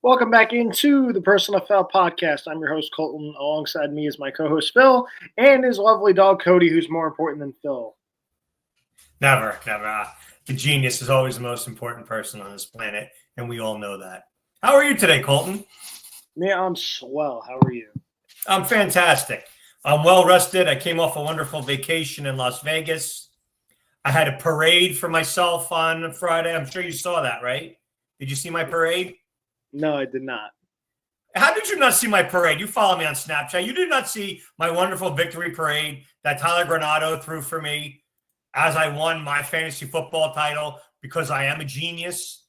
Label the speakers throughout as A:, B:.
A: Welcome back into the Personal Foul Podcast. I'm your host, Colton. Alongside me is my co-host, Phil, and his lovely dog, Cody, who's more important than Phil.
B: Never. The genius is always the most important person on this planet, and we all know that. How are you today, Colton?
A: Yeah, I'm swell. How are you?
B: I'm fantastic. I'm well rested. I came off a wonderful vacation in Las Vegas. I had a parade for myself on Friday. I'm sure you saw that, right? Did you see my parade?
A: No, I did not.
B: How did you not see my parade? You follow me on Snapchat. You did not see my wonderful victory parade that Tyler Granado threw for me as I won my fantasy football title because I am a genius.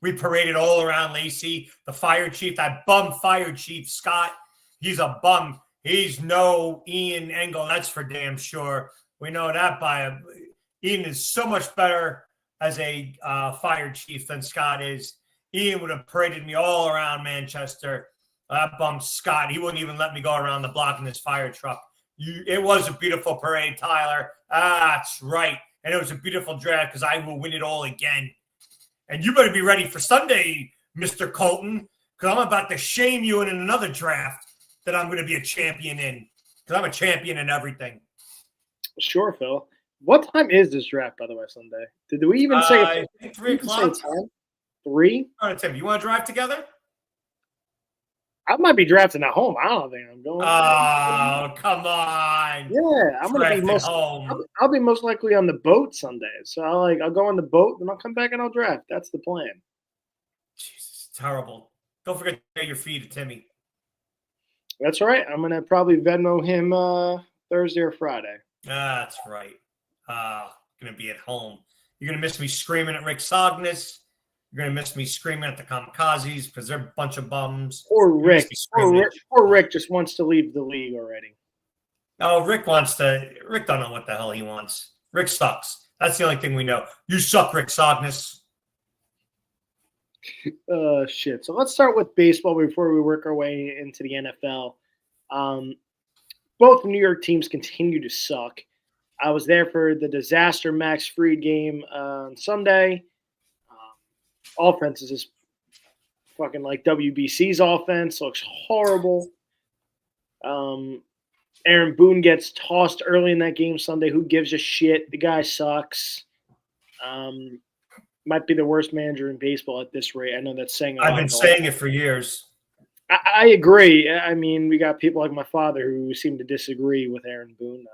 B: We paraded all around Lacey, the fire chief, that bum fire chief, Scott. He's a bum. He's no Ian Engel. That's for damn sure. We know that Ian is so much better as a fire chief than Scott is. Ian would have paraded me all around Manchester. That bum Scott, he wouldn't even let me go around the block in his fire truck. It was a beautiful parade, Tyler. That's right. And it was a beautiful draft because I will win it all again. And you better be ready for Sunday, Mr. Colton, because I'm about to shame you in another draft that I'm going to be a champion in, because I'm a champion in everything.
A: Sure, Phil. What time is this draft, by the way, Sunday? Did we even say
B: 3 o'clock?
A: 3?
B: All right, Tim, you want to drive together?
A: I might be drafting at home. I don't think I'm going.
B: Oh, come on.
A: Yeah, I'm gonna be
B: home.
A: I'll be most likely on the boat Sunday. So I'll go on the boat, then I'll come back and I'll draft. That's the plan.
B: Jesus, terrible. Don't forget to pay your fee to Timmy.
A: That's right. I'm gonna probably Venmo him Thursday or Friday.
B: That's right. Gonna be at home. You're gonna miss me screaming at Rick Sognus. You're going to miss me screaming at the Kamikazes because they're a bunch of bums.
A: Or Rick. Or Rick just wants to leave the league already.
B: Oh, Rick don't know what the hell he wants. Rick sucks. That's the only thing we know. You suck, Rick Sognus.
A: Shit. So let's start with baseball before we work our way into the NFL. Both New York teams continue to suck. I was there for the disaster Max Fried game on Sunday. Offense is just fucking like WBC's offense. Looks horrible. Aaron Boone gets tossed early in that game Sunday. Who gives a shit? The guy sucks. Might be the worst manager in baseball at this rate. I know that's saying a lot.
B: I've been saying it for years.
A: I agree. I mean, we got people like my father who seem to disagree with Aaron Boone.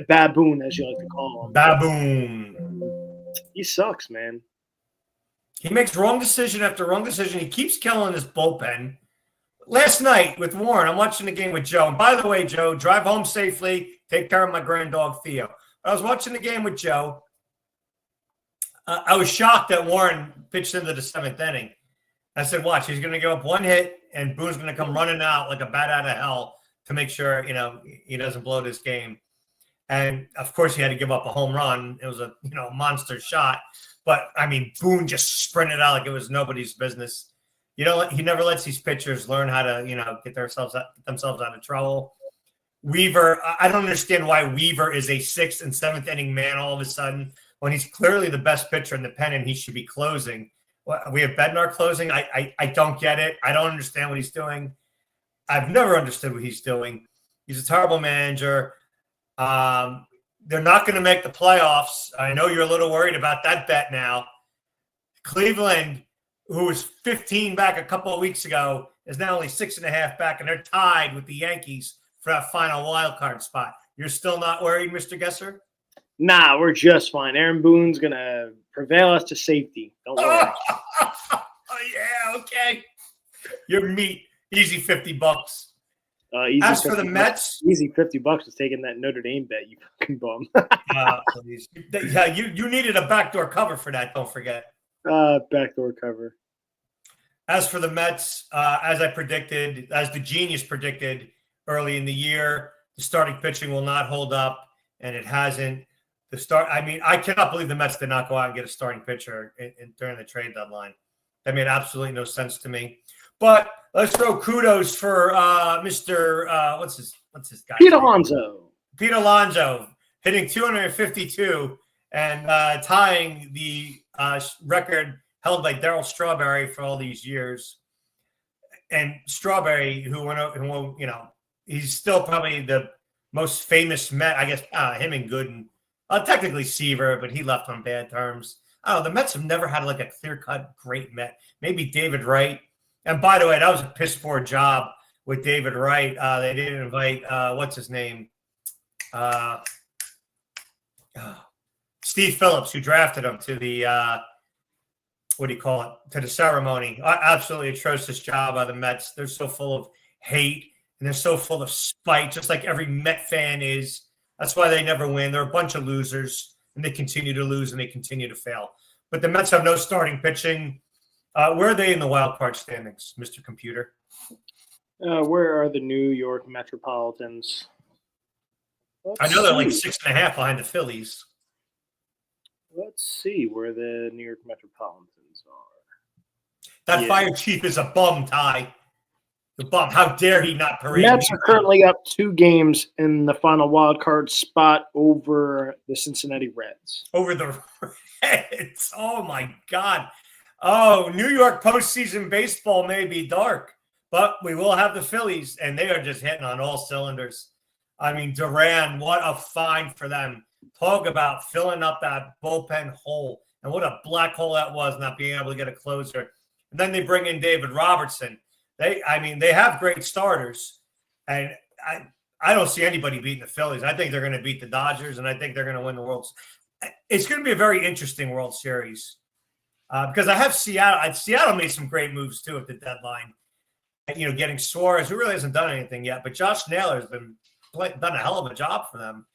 A: Baboon, as you like to call him.
B: Baboon.
A: He sucks, man.
B: He makes wrong decision after wrong decision. He keeps killing his bullpen. Last night with Warren, I'm watching the game with Joe. And by the way, Joe, drive home safely. Take care of my grand dog, Theo. I was watching the game with Joe. I was shocked that Warren pitched into the 7th inning. I said, watch, he's going to give up one hit, and Boone's going to come running out like a bat out of hell to make sure, he doesn't blow this game. And, of course, he had to give up a home run. It was a, monster shot. But, I mean, Boone just sprinted out like it was nobody's business. He never lets these pitchers learn how to, get themselves out of trouble. Weaver, I don't understand why Weaver is a 6th and 7th inning man all of a sudden when he's clearly the best pitcher in the pen and he should be closing. We have Bednar closing. I don't get it. I don't understand what he's doing. I've never understood what he's doing. He's a terrible manager. They're not going to make the playoffs. I know you're a little worried about that bet now. Cleveland, who was 15 back a couple of weeks ago, is now only 6.5 back, and they're tied with the Yankees for that final wild card spot. You're still not worried, Mr. Gesser?
A: Nah, we're just fine. Aaron Boone's going to prevail us to safety. Don't worry.
B: Oh, yeah, okay. Your meat, easy $50. As for the Mets,
A: easy $50 is taking that Notre Dame bet. You fucking bum.
B: Yeah, you needed a backdoor cover for that. Don't forget.
A: Backdoor cover.
B: As for the Mets, as I predicted, as the genius predicted early in the year, the starting pitching will not hold up, and it hasn't. I cannot believe the Mets did not go out and get a starting pitcher during the trade deadline. That made absolutely no sense to me. But let's throw kudos for Mr. What's his guy?
A: Pete Alonso.
B: Pete Alonso hitting 252 and tying the record held by Darryl Strawberry for all these years. and Strawberry, he's still probably the most famous Met, I guess, him and Gooden. Technically Seaver, but he left on bad terms. The Mets have never had like a clear-cut great Met. Maybe David Wright. And by the way, that was a piss-poor job with David Wright. They didn't invite, what's his name? Steve Phillips, who drafted him to the to the ceremony. Absolutely atrocious job by the Mets. They're so full of hate and they're so full of spite, just like every Met fan is. That's why they never win. They're a bunch of losers, and they continue to lose and they continue to fail. But the Mets have no starting pitching. Where are they in the wild card standings, Mr. Computer?
A: Where are the New York Metropolitans?
B: I know they're like 6.5 behind the Phillies.
A: Let's see where the New York Metropolitans are.
B: That fire chief is a bum, Ty. The bum. How dare he not parade?
A: Mets are currently up 2 games in the final wild card spot over the Cincinnati Reds.
B: Over the Reds. Oh, my God. Oh, New York postseason baseball may be dark, but we will have the Phillies, and they are just hitting on all cylinders. I mean, Duran, what a find for them. Talk about filling up that bullpen hole, and what a black hole that was, not being able to get a closer. And then they bring in David Robertson. They have great starters, and I don't see anybody beating the Phillies. I think they're going to beat the Dodgers, and I think they're going to win the World Series. It's going to be a very interesting World Series because I have Seattle. Seattle made some great moves, too, at the deadline. Getting Suarez, who really hasn't done anything yet, but Josh Naylor has done a hell of a job for them.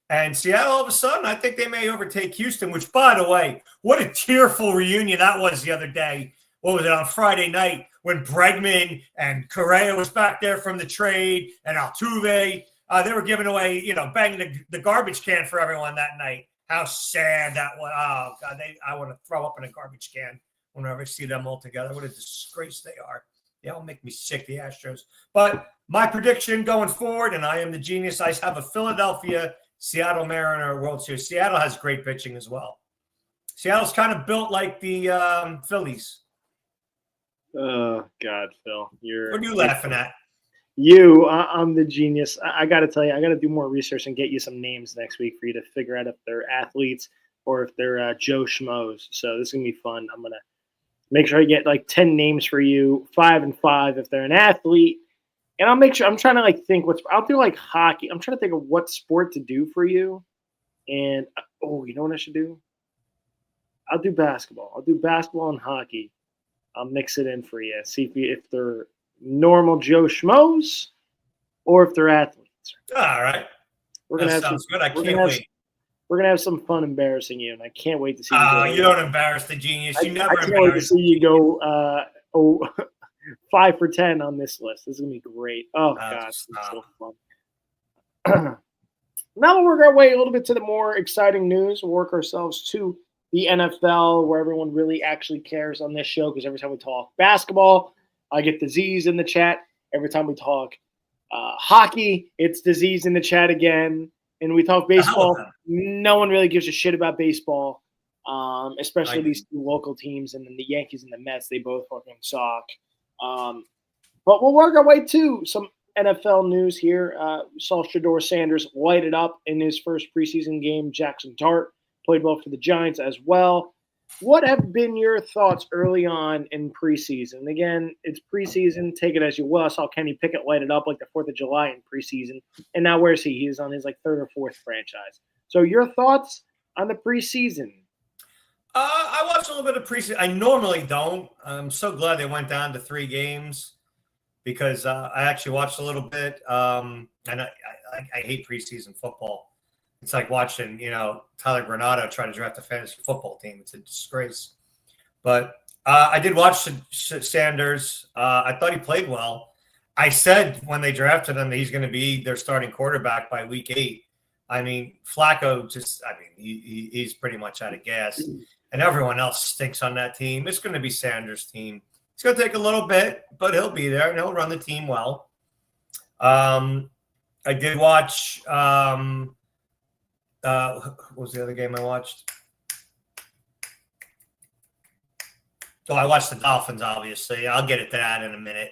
B: And Seattle, all of a sudden, I think they may overtake Houston, which, by the way, what a tearful reunion that was the other day. What was it, on Friday night when Bregman and Correa was back there from the trade and Altuve. They were giving away, banging the garbage can for everyone that night. How sad that was. Oh, God, I want to throw up in a garbage can whenever I see them all together. What a disgrace they are. They all make me sick, the Astros. But my prediction going forward, and I am the genius, I have a Philadelphia Seattle Mariner World Series. Seattle has great pitching as well. Seattle's kind of built like the Phillies.
A: Oh, God, Phil.
B: What are you laughing at?
A: I'm the genius. I got to tell you, I got to do more research and get you some names next week for you to figure out if they're athletes or if they're Joe Schmoes. So this is going to be fun. I'm going to make sure I get like 10 names for you, 5 and 5 if they're an athlete. And I'll make sure I'm trying to think I'll do like hockey. I'm trying to think of what sport to do for you. And you know what I should do? I'll do basketball. I'll do basketball and hockey. I'll mix it in for you. See if they're normal Joe Schmoes or if they're athletes.
B: All right. That sounds good. I can't wait.
A: We're gonna have some fun embarrassing you, and I can't wait to see you.
B: You don't embarrass the genius. You never embarrass.
A: I can't wait to see you go 5 for 10 on this list. This is gonna be great. Oh gosh, it's so fun. Now we'll work our way a little bit to the more exciting news. We'll work ourselves to the NFL, where everyone really actually cares on this show, because every time we talk basketball, I get disease in the chat. Every time we talk hockey, it's disease in the chat again. And we talk baseball, no one really gives a shit about baseball, especially these two local teams. And then the Yankees and the Mets, they both fucking suck. But we'll work our way to some NFL news here. Saw Shedeur Sanders light it up in his first preseason game. Jackson Dart played well for the Giants as well. What have been your thoughts early on in preseason? Again, it's preseason. Take it as you will. I saw Kenny Pickett light it up like the 4th of July in preseason. And now where's he? He's on his 3rd or 4th franchise. So your thoughts on the preseason?
B: I watched a little bit of preseason. I normally don't. I'm so glad they went down to 3 games because I actually watched a little bit. And I hate preseason football. It's like watching, Tyler Granado try to draft a fantasy football team. It's a disgrace. But I did watch Sanders. I thought he played well. I said when they drafted him that he's going to be their starting quarterback by week 8. I mean, Flacco he's pretty much out of gas. And everyone else stinks on that team. It's going to be Sanders' team. It's going to take a little bit, but he'll be there and he'll run the team well. I did watch what was the other game I watched? I watched the Dolphins, obviously. I'll get at that in a minute.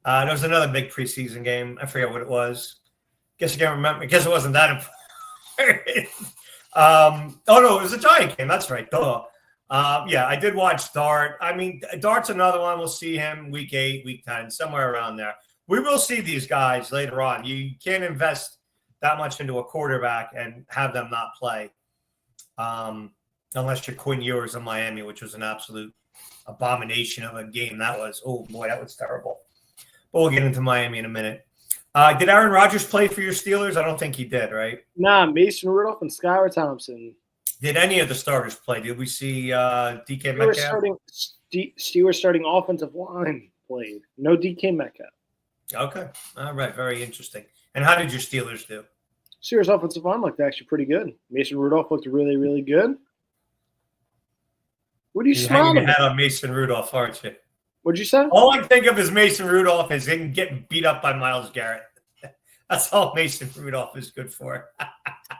B: There was another big preseason game. I forget what it was. Guess I can't remember. Guess it wasn't that important. Oh no, it was a Giant game. That's right. Duh. Yeah, I did watch Dart. I mean, Dart's another one. We'll see him week 8, week 10, somewhere around there. We will see these guys later on. You can't invest that much into a quarterback and have them not play, unless you're Quinn Ewers in Miami, which was an absolute abomination of a game. That was, oh boy, that was terrible. But we'll get into Miami in a minute. Did Aaron Rodgers play for your Steelers? I don't think he did, right?
A: Nah, Mason Rudolph and Skylar Thompson.
B: Did any of the starters play? Did we see DK Metcalf?
A: Steelers starting offensive line played. No DK Metcalf.
B: Okay. All right. Very interesting. And how did your Steelers do?
A: Steelers offensive line looked actually pretty good. Mason Rudolph looked really, really good. What are you smiling
B: at? You're hanging your head on Mason Rudolph, aren't you?
A: What'd you say?
B: All I think of is Mason Rudolph is him getting beat up by Myles Garrett. That's all Mason Rudolph is good for.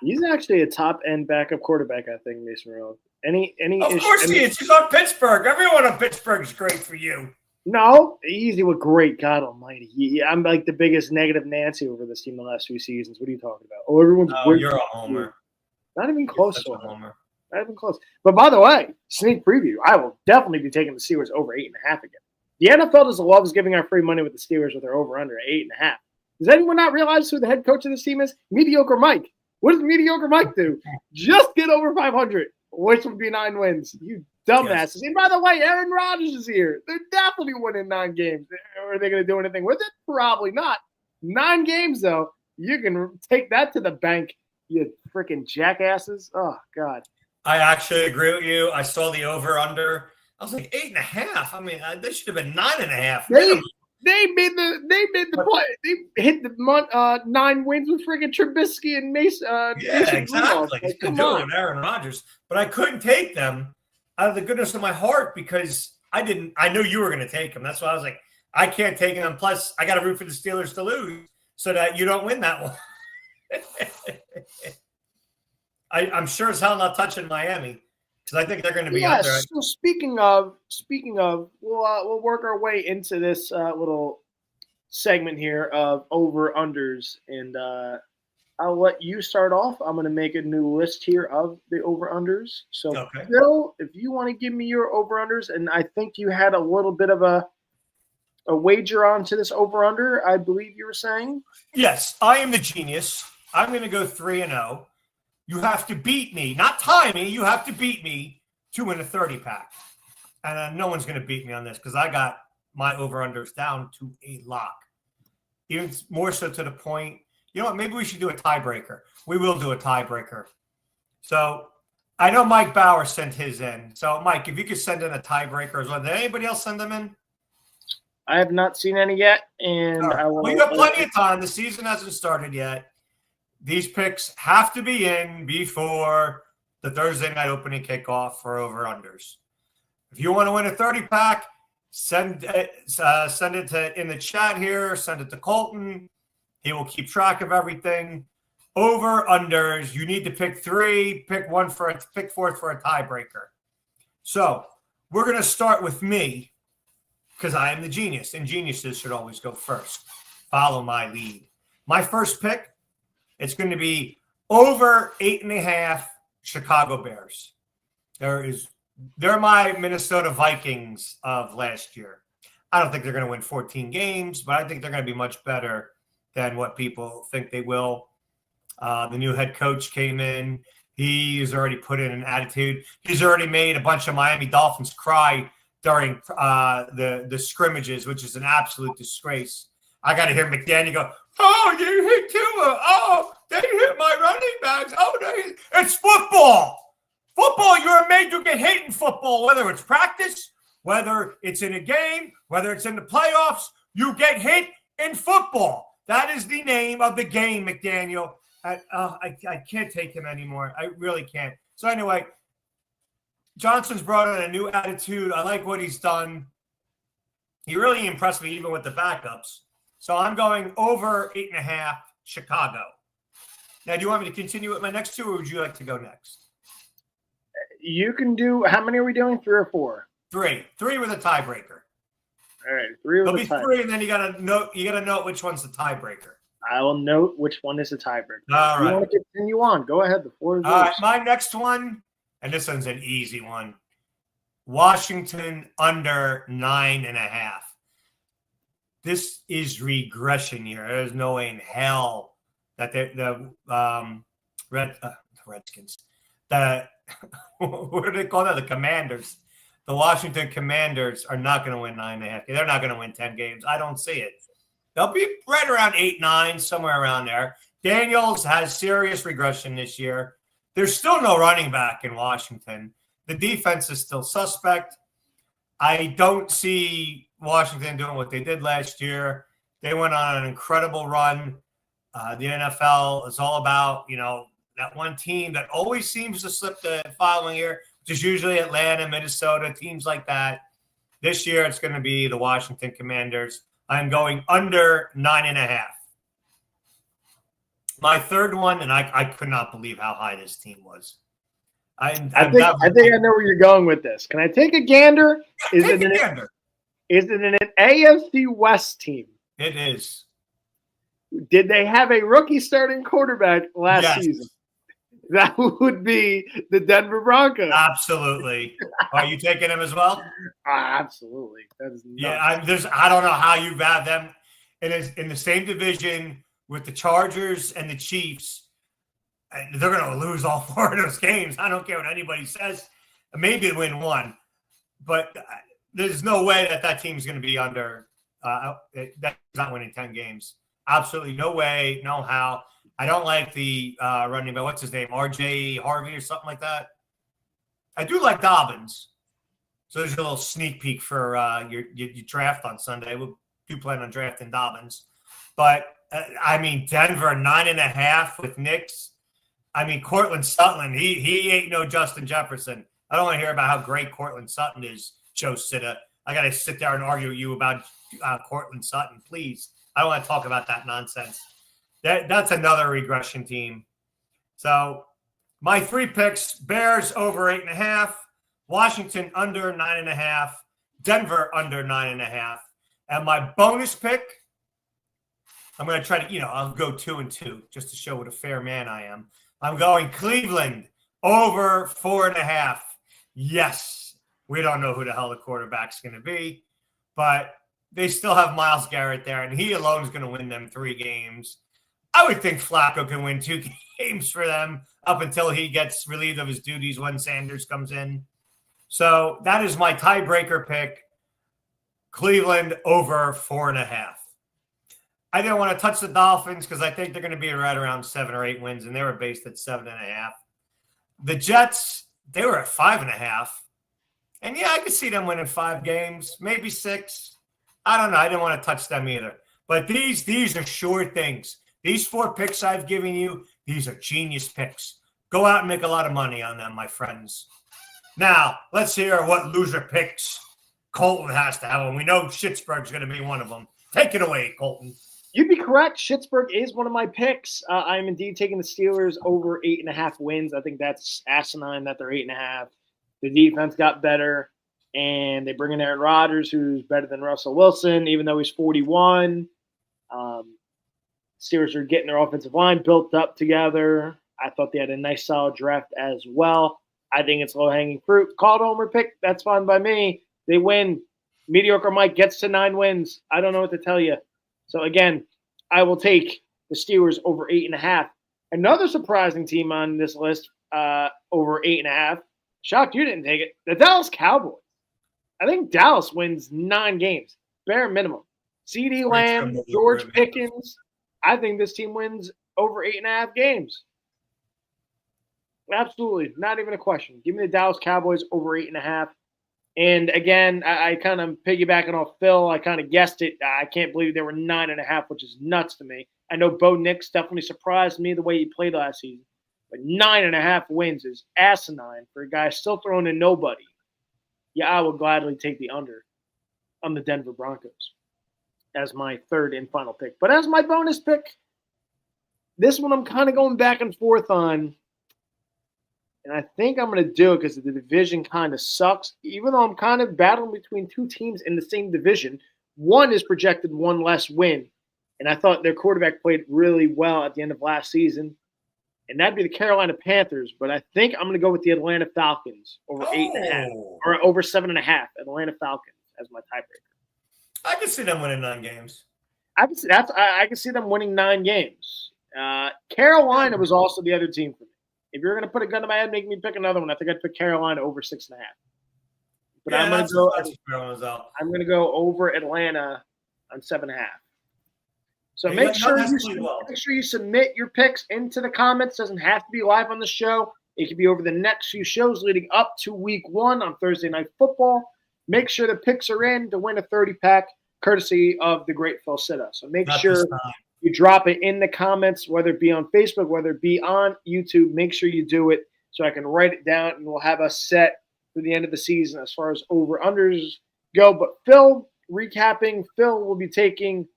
A: He's actually a top-end backup quarterback, I think, Mason Rudolph.
B: Of course he is. He's on Pittsburgh. Everyone on Pittsburgh is great for you.
A: No, easy with great. God almighty. I'm like the biggest negative Nancy over this team the last few seasons. What are you talking about? Oh, everyone's
B: great. You're a homer.
A: Not even close to a homer. Not even close. But by the way, sneak preview, I will definitely be taking the Steelers over 8.5 again. The NFL just loves giving our free money with the Steelers with their over-under at 8.5. Does anyone not realize who the head coach of this team is? Mediocre Mike. What does Mediocre Mike do? Just get over 500, which would be 9 wins. You dumbasses. Yes. And by the way, Aaron Rodgers is here. They're definitely winning 9 games. Are they going to do anything with it? Probably not. 9 games, though. You can take that to the bank, you freaking jackasses. Oh, God.
B: I actually agree with you. I saw the over-under. I was like 8.5. I mean, they should have been 9.5.
A: They made the play. They hit the 9 wins with freaking Trubisky and Mason.
B: Yeah, exactly. Like, come on, Aaron Rodgers. But I couldn't take them out of the goodness of my heart because I knew you were going to take them. That's why I was like, I can't take them. Plus, I got to root for the Steelers to lose so that you don't win that one. I'm sure as hell not touching Miami. Because I think they're going to be out there.
A: So speaking of, we'll work our way into this little segment here of over-unders, and I'll let you start off. I'm going to make a new list here of the over-unders. So, okay. Phil, if you want to give me your over-unders, and I think you had a little bit of a wager onto this over-under, I believe you were saying.
B: Yes, I am the genius. I'm going to go 3-0. You have to beat me, not tie me. You have to beat me to win a 30-pack. And no one's going to beat me on this because I got my over-unders down to a lock. Even more so to the point, you know what, maybe we should do a tiebreaker. We will do a tiebreaker. So I know Mike Bauer sent his in. So, Mike, if you could send in a tiebreaker as well. Did anybody else send them in?
A: I have not seen any yet. And
B: right. Well, you have plenty of time. The season hasn't started yet. These picks have to be in before the Thursday night opening kickoff for over-unders. If you want to win a 30-pack, send it in the chat here. Send it to Colton. He will keep track of everything. Over-unders, you need to pick 3. Pick 4th for a tiebreaker. So we're going to start with me because I am the genius, and geniuses should always go first. Follow my lead. My first pick. It's going to be over 8.5 Chicago Bears. They're my Minnesota Vikings of last year. I don't think they're going to win 14 games, but I think they're going to be much better than what people think they will. The new head coach came in. He's already put in an attitude. He's already made a bunch of Miami Dolphins cry during the scrimmages, which is an absolute disgrace. I got to hear McDaniel go, oh, you hit Tua. Oh, they hit my running backs. Oh, it's football. Football, you're made to get hit in football, whether it's practice, whether it's in a game, whether it's in the playoffs, you get hit in football. That is the name of the game, McDaniel. I can't take him anymore. I really can't. So anyway, Johnson's brought in a new attitude. I like what he's done. He really impressed me even with the backups. So I'm going over 8.5 Chicago. Now, do you want me to continue with my next 2, or would you like to go next?
A: You can do – how many are we doing, 3 or 4?
B: 3. 3 with a tiebreaker.
A: All right, 3 was
B: There'll
A: a
B: be
A: tie.
B: 3, and then you gotta note which one's the tiebreaker.
A: I will note which one is a tiebreaker.
B: All
A: If you
B: right.
A: want to continue on, go ahead. The floor is
B: All
A: yours.
B: right, my next one, and this one's an easy one. Washington under 9.5. This is regression year. There's no way in hell that the Redskins, what do they call that? The Commanders. The Washington Commanders are not going to win 9.5. They're not going to win 10 games. I don't see it. They'll be right around 8-9, somewhere around there. Daniels has serious regression this year. There's still no running back in Washington. The defense is still suspect. I don't see Washington doing what they did last year. They went on an incredible run. The NFL is all about, that one team that always seems to slip the following year, which is usually Atlanta, Minnesota, teams like that. This year, it's going to be the Washington Commanders. I'm going under 9.5. My third one, and I could not believe how high this team was.
A: I think I know where you're going with this. Can I take a gander?
B: Is it an
A: AFC West team?
B: It is.
A: Did they have a rookie starting quarterback last season? That would be the Denver Broncos.
B: Absolutely. Are you taking them as well?
A: Absolutely. That is nuts.
B: I don't know how you have them in the same division with the Chargers and the Chiefs. They're going to lose all 4 of those games. I don't care what anybody says. Maybe they win 1, but there's no way that team is going to be under. That's not winning 10 games. Absolutely no way, no how. I don't like the running back. What's his name? RJ Harvey or something like that. I do like Dobbins. So there's a little sneak peek for your draft on Sunday. We do plan on drafting Dobbins. But, Denver, 9.5 with Knicks. Cortland Sutton, he ain't no Justin Jefferson. I don't want to hear about how great Cortland Sutton is, Joe Sitta. I got to sit there and argue with you about Cortland Sutton, please. I don't want to talk about that nonsense. That's another regression team. So my 3 picks, Bears over 8.5, Washington under 9.5, Denver under 9.5. And my bonus pick, I'm going to try to, I'll go 2-2 just to show what a fair man I am. I'm going Cleveland over 4.5. Yes, we don't know who the hell the quarterback's going to be, but they still have Myles Garrett there, and he alone is going to win them 3 games. I would think Flacco can win 2 games for them up until he gets relieved of his duties when Sanders comes in. So that is my tiebreaker pick, Cleveland over 4.5. I didn't want to touch the Dolphins because I think they're going to be right around 7 or 8 wins, and they were based at 7.5. The Jets, they were at 5.5. And, I could see them winning 5 games, maybe 6. I don't know. I didn't want to touch them either. But these are sure things. These 4 picks I've given you, these are genius picks. Go out and make a lot of money on them, my friends. Now, let's hear what loser picks Colton has to have. And we know Schittsburg's going to be one of them. Take it away, Colton.
A: You'd be correct. Schittsburg is one of my picks. I'm indeed taking the Steelers over 8.5 wins. I think that's asinine that they're 8.5. The defense got better, and they bring in Aaron Rodgers, who's better than Russell Wilson, even though he's 41. Steelers are getting their offensive line built up together. I thought they had a nice, solid draft as well. I think it's low-hanging fruit. Called homer pick. That's fine by me. They win. Mediocre Mike gets to 9 wins. I don't know what to tell you. So, again, I will take the Steelers over 8.5. Another surprising team on this list over 8.5. Shocked you didn't take it. The Dallas Cowboys. I think Dallas wins 9 games, bare minimum. CeeDee Lamb, George Pickens. I think this team wins over 8.5 games. Absolutely. Not even a question. Give me the Dallas Cowboys over 8.5. And again, I kind of piggybacking off Phil. I kind of guessed it. I can't believe they were 9.5, which is nuts to me. I know Bo Nix definitely surprised me the way he played last season. But 9.5 wins is asinine for a guy still throwing to nobody. Yeah, I would gladly take the under on the Denver Broncos as my third and final pick. But as my bonus pick, this one I'm kind of going back and forth on. And I think I'm going to do it because the division kind of sucks. Even though I'm kind of battling between two teams in the same division, one is projected one less win. And I thought their quarterback played really well at the end of last season. And that'd be the Carolina Panthers. But I think I'm going to go with the Atlanta Falcons over 8.5 or over 7.5. Atlanta Falcons as my tiebreaker.
B: I can see them winning 9 games.
A: I can see them winning 9 games. Carolina was also the other team for me. If you're going to put a gun to my head, make me pick another one. I think I'd pick Carolina over 6.5. But
B: Yeah,
A: I'm going to go over Atlanta on 7.5. So
B: Yeah,
A: make sure you submit your picks into the comments. It doesn't have to be live on the show. It could be over the next few shows leading up to week 1 on Thursday Night Football. Make sure the picks are in to win a 30-pack courtesy of the great Phil Sitta. So make sure you drop it in the comments, whether it be on Facebook, whether it be on YouTube. Make sure you do it so I can write it down, and we'll have us set for the end of the season as far as over-unders go. But Phil, recapping, Phil will be taking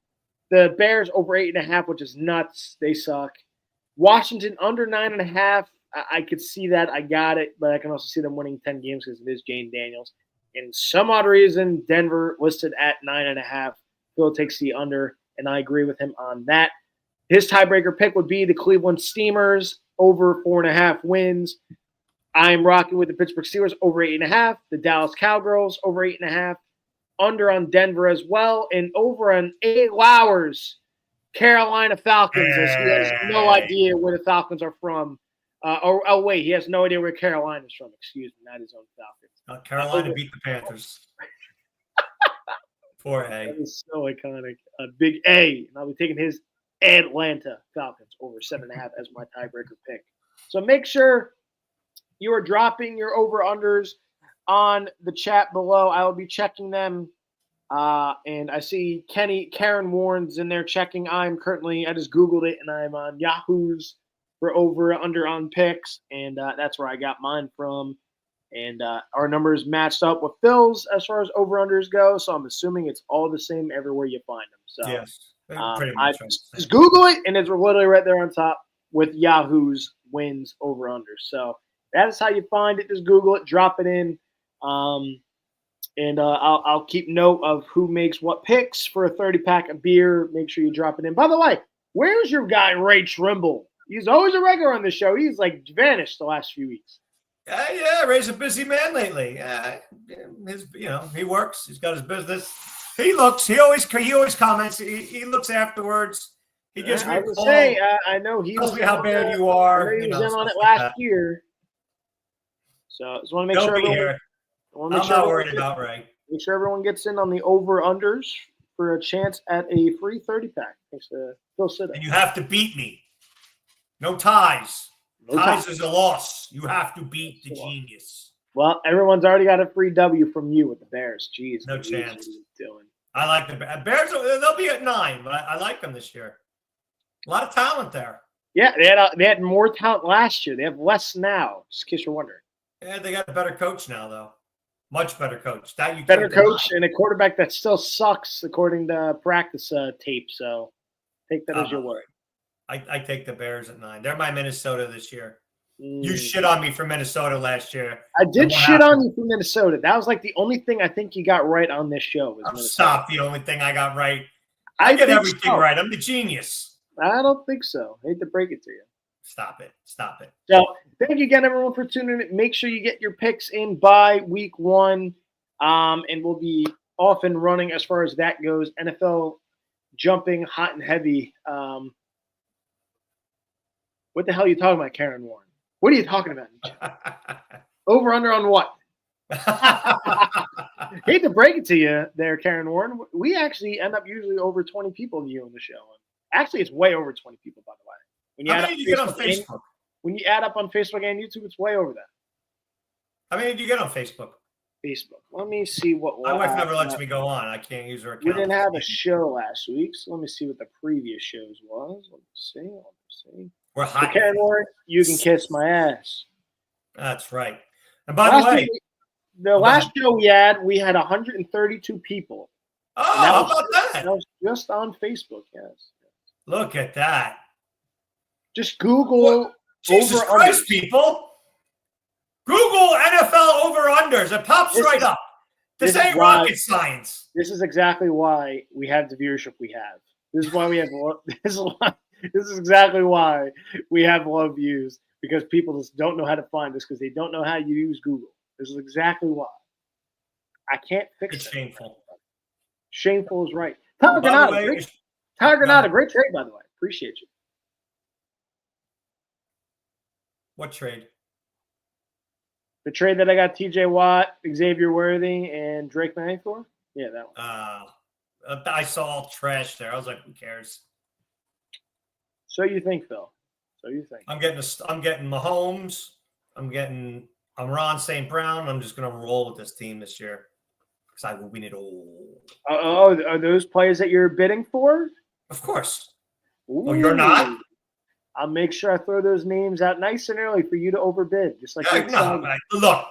A: the Bears over 8.5, which is nuts. They suck. Washington under 9.5. I could see that. I got it. But I can also see them winning 10 games because it is Jane Daniels. And some odd reason, Denver listed at 9.5. Phil takes the under, and I agree with him on that. His tiebreaker pick would be the Cleveland Steamers over 4.5 wins. I'm rocking with the Pittsburgh Steelers over 8.5. The Dallas Cowgirls over 8.5. Under on Denver as well, and over on 8 Lowers, Carolina Falcons. As he has no idea where the Falcons are from. Wait, he has no idea where Carolina is from. Excuse me, not his own Falcons.
B: Carolina beat the Panthers. Poor A.
A: That is so iconic. A big A, and I'll be taking his Atlanta Falcons over 7.5 as my tiebreaker pick. So make sure you are dropping your over-unders on the chat below. I will be checking them. And I see Karen Warren's in there checking. I just Googled it, and I'm on Yahoo's for over-under on picks, and that's where I got mine from. And our numbers matched up with Phil's as far as over-unders go, so I'm assuming it's all the same everywhere you find them. So
B: yes, pretty much.
A: Just Google it, and it's literally right there on top with Yahoo's wins over-unders. So that is how you find it. Just Google it, drop it in. And I'll keep note of who makes what picks for a 30-pack of beer. Make sure you drop it in. By the way, where's your guy, Ray Trimble? He's always a regular on the show. He's like vanished the last few weeks.
B: Yeah, Ray's a busy man lately. He works. He's got his business. He always comments. He looks afterwards. He gives me a call.
A: I know he
B: tells me how bad you are.
A: He was in on it last year. So I just want to make sure
B: I'm not worried about Ray.
A: Make sure everyone gets in on the over-unders for a chance at a free 30-pack. Thanks to Phil Sitta.
B: And you have to beat me. No ties. Ties is a loss. You have to beat the genius.
A: Well, everyone's already got a free W from you with the Bears. Jeez.
B: No chance.
A: Doing.
B: I like the Bears. They'll be at 9, but I like them this year. A lot of talent there.
A: Yeah, they had more talent last year. They have less now, just in case you're wondering.
B: Yeah, they got a better coach now, though. Much better coach.
A: Better coach and a quarterback that still sucks according to practice tape. So take that as your word.
B: I take the Bears at 9. They're my Minnesota this year. You shit on me for Minnesota last year.
A: I did shit on you for Minnesota. That was like the only thing I think you got right on this show.
B: Stop the only thing I got right. I get everything right. I'm the genius.
A: I don't think so. I hate to break it to you.
B: Stop it.
A: So thank you again, everyone, for tuning in. Make sure you get your picks in by week 1. And we'll be off and running as far as that goes. NFL jumping hot and heavy. What the hell are you talking about, Karen Warren? What are you talking about? Over under on what? Hate to break it to you there, Karen Warren. We actually end up usually over 20 people viewing the show. Actually, it's way over 20 people, by the way.
B: How many did you get on Facebook?
A: When you add up on Facebook and YouTube, it's way over that.
B: How many did you get on Facebook?
A: Facebook. Let me see what.
B: My wife never lets me go on. I can't use her account.
A: We didn't have a show last week, so let me see what the previous shows was. Let me see.
B: We're hot.
A: So Karen Warren, you can kiss my ass.
B: That's right. And by the way,
A: the last show we had 132 people.
B: Oh, how about that?
A: That was just on Facebook, yes.
B: Look at that.
A: Just Google
B: Jesus Christ, people. Google NFL over-unders. It pops right up. This ain't rocket science.
A: This is exactly why we have the viewership we have. This is why we have this is exactly why we have low views, because people just don't know how to find us because they don't know how you use Google. This is exactly why. I can't fix it.
B: It's shameful.
A: Shameful is right. Tyler Granado, great trade, by the way. Appreciate you.
B: What trade?
A: The trade that I got TJ Watt, Xavier Worthy, and Drake May for? Yeah, that one.
B: I saw all trash there. I was like, who cares?
A: So you think, Phil? So you think?
B: I'm getting Mahomes. I'm Ron St. Brown. I'm just going to roll with this team this year because I will win it all.
A: Are those players that you're bidding for?
B: Of course.
A: Ooh.
B: Oh, you're not?
A: I'll make sure I throw those names out nice and early for you to overbid, just like
B: look,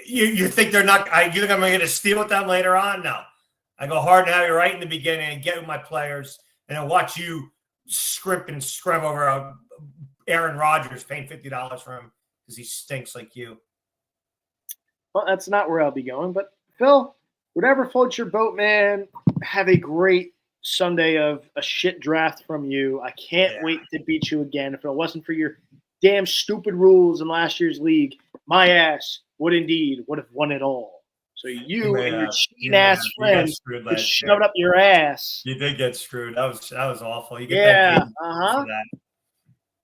B: you think they're not? You think I'm going to steal with them later on? No, I go hard and heavy right in the beginning and get with my players, and then watch you scrimp and scrub over Aaron Rodgers paying $50 for him because he stinks like you.
A: Well, that's not where I'll be going, but Phil, whatever floats your boat, man. Have a great Sunday of a shit draft from you. I can't wait to beat you again. If it wasn't for your damn stupid rules in last year's league, my ass would have won it all. So you and your cheating ass friend just shoved up your ass.
B: You did get screwed. That was awful. You get that.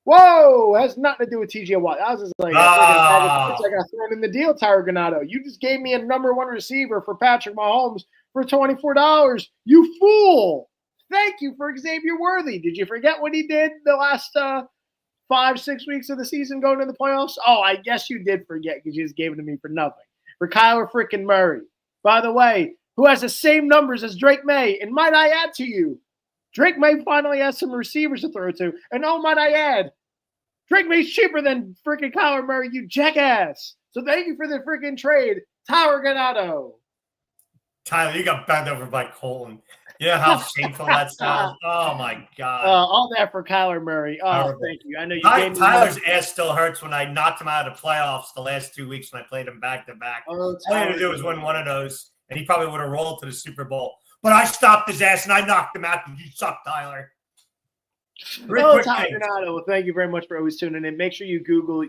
A: Whoa, has nothing to do with TJ Watt. I was just like, I got thrown in the deal, Tyler Granado. You just gave me a number one receiver for Patrick Mahomes for $24. You fool. Thank you for Xavier Worthy. Did you forget what he did the last 5-6 weeks of the season going to the playoffs? Oh, I guess you did forget because you just gave it to me for nothing. For Kyler freaking Murray, by the way, who has the same numbers as Drake May. And might I add to you, Drake May finally has some receivers to throw to. And oh, might I add, Drake May's cheaper than freaking Kyler Murray, you jackass. So thank you for the freaking trade, Tyler Granado.
B: Tyler, you got bent over by Colton. You know how shameful that sounds? Oh, my God.
A: All that for Kyler Murray. Oh, thank you. I know you gave me
B: Tyler's ass still hurts when I knocked him out of the playoffs the last 2 weeks when I played him back-to-back. All he had to do was win one of those, and he probably would have rolled to the Super Bowl. But I stopped his ass, and I knocked him out. You suck, Tyler.
A: Tyler Granado. Well, thank you very much for always tuning in. Make sure you Google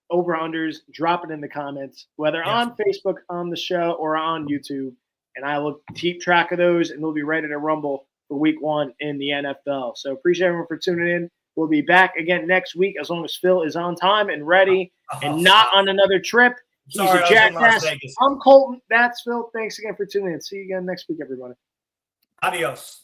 A: over-unders. Drop it in the comments, whether on Facebook, on the show, or on YouTube. And I will keep track of those, and we'll be ready to rumble for week 1 in the NFL. So appreciate everyone for tuning in. We'll be back again next week as long as Phil is on time and ready and not on another trip. He's a jackass. I'm Colton. That's Phil. Thanks again for tuning in. See you again next week, everybody.
B: Adios.